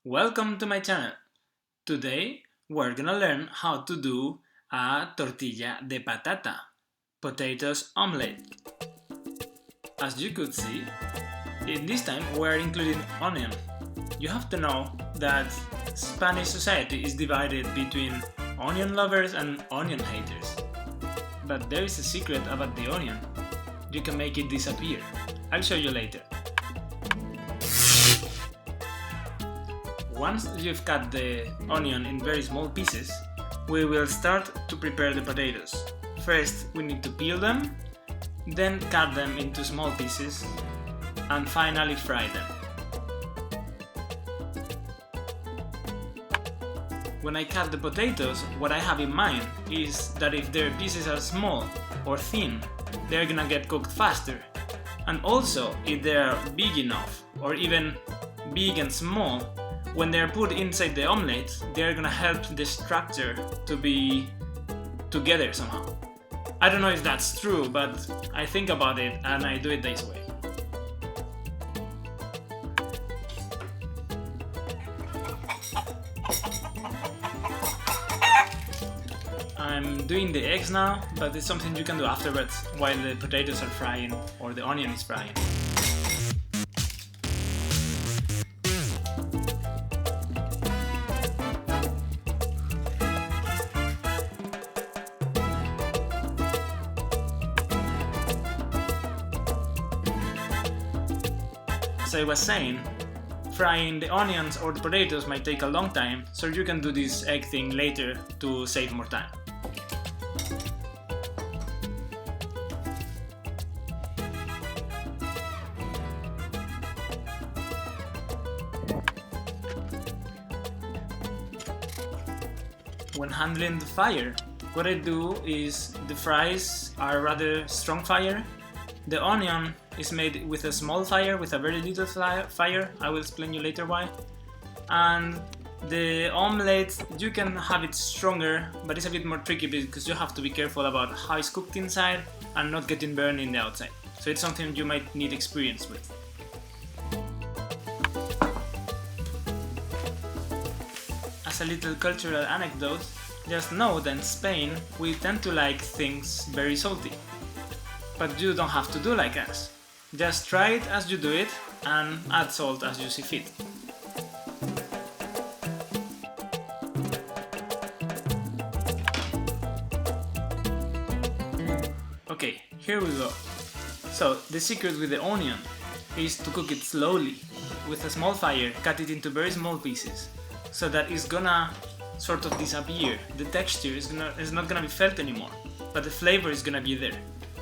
Welcome to my channel. Today we're gonna learn how to do a tortilla de patata, potatoes omelette. As you could see, in this time we're including onion. You have to know that Spanish society is divided between onion lovers and onion haters. But there is a secret about the onion. You can make it disappear. I'll show you later. Once you've cut the onion in very small pieces, we will start to prepare the potatoes. First, we need to peel them, then cut them into small pieces, and finally fry them. When I cut the potatoes, what I have in mind is that if their pieces are small or thin, they're gonna get cooked faster. And also, if they are big enough, or even big and small, when they're put inside the omelette, they're gonna help the structure to be together somehow. I don't know if that's true, but I think about it and I do it this way. I'm doing the eggs now, but it's something you can do afterwards while the potatoes are frying or the onion is frying. As I was saying, frying the onions or the potatoes might take a long time, so you can do this egg thing later to save more time. When handling the fire, what I do is the fries are rather strong fire. The onion is made with a small fire, with a very little fire. I will explain you later why. And the omelette, you can have it stronger, but it's a bit more tricky because you have to be careful about how it's cooked inside and not getting burned in the outside. So it's something you might need experience with. As a little cultural anecdote, just know that in Spain we tend to like things very salty. But you don't have to do like us. Just try it as you do it and add salt as you see fit. Okay, here we go. So the secret with the onion is to cook it slowly. With a small fire, cut it into very small pieces so that it's gonna sort of disappear. The texture is not gonna be felt anymore, but the flavor is gonna be there.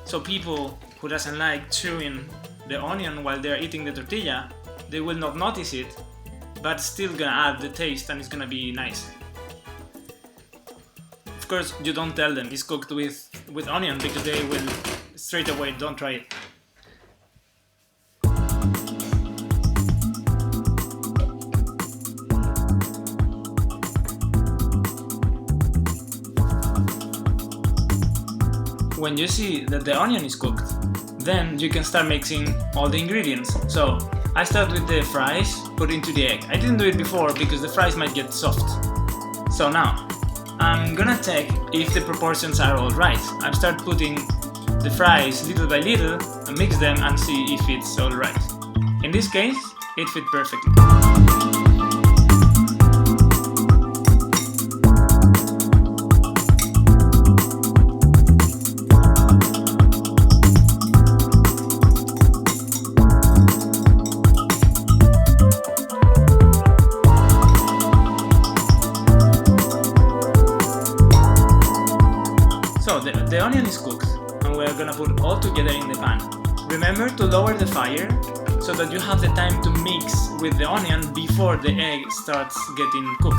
So people who doesn't like chewing the onion while they're eating the tortilla, they will not notice it, but still gonna add the taste and it's gonna be nice. Of course, you don't tell them it's cooked with onion because they will straight away don't try it. When you see that the onion is cooked, then you can start mixing all the ingredients. So I start with the fries, put into the egg. I didn't do it before because the fries might get soft. So now I'm gonna check if the proportions are all right. I start putting the fries little by little and mix them and see if it's all right. In this case, it fit perfectly. So the onion is cooked and we are gonna put all together in the pan. Remember to lower the fire so that you have the time to mix with the onion before the egg starts getting cooked.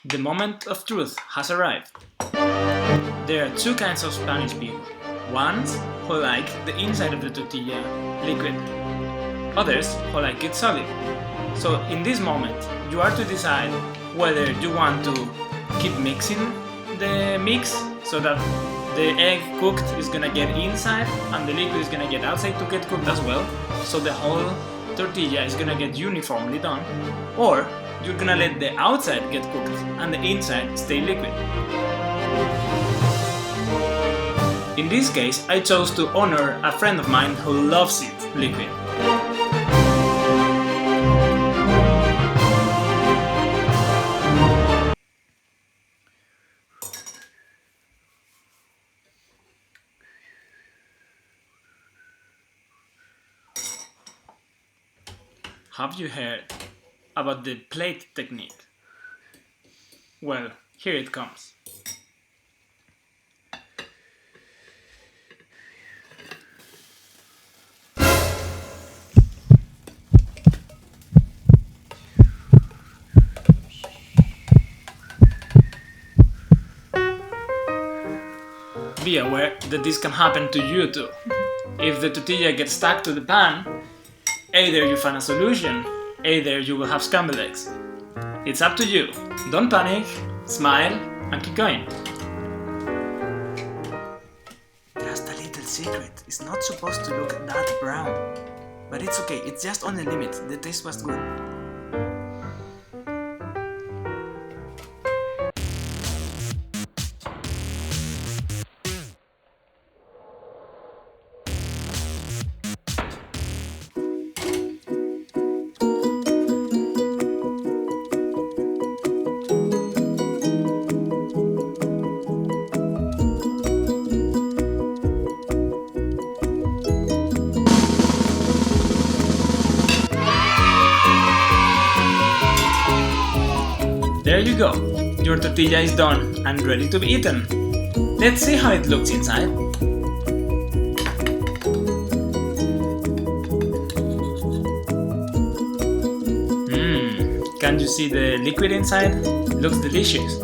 The moment of truth has arrived. There are two kinds of Spanish people. Ones who like the inside of the tortilla liquid, others who like it solid. So in this moment, you are to decide whether you want to keep mixing the mix so that the egg cooked is gonna get inside and the liquid is gonna get outside to get cooked as well, so the whole tortilla is gonna get uniformly done, or you're gonna let the outside get cooked and the inside stay liquid. In this case, I chose to honor a friend of mine who loves it liquid. Have you heard about the plate technique? Well, here it comes. Be aware that this can happen to you too. If the tortilla gets stuck to the pan, either you find a solution, either you will have scrambled eggs. It's up to you. Don't panic, smile, and keep going. Just a little secret. It's not supposed to look that brown. But it's okay, it's just on the limit. The taste was good. There you go, your tortilla is done and ready to be eaten. Let's see how it looks inside. Can you see the liquid inside? Looks delicious.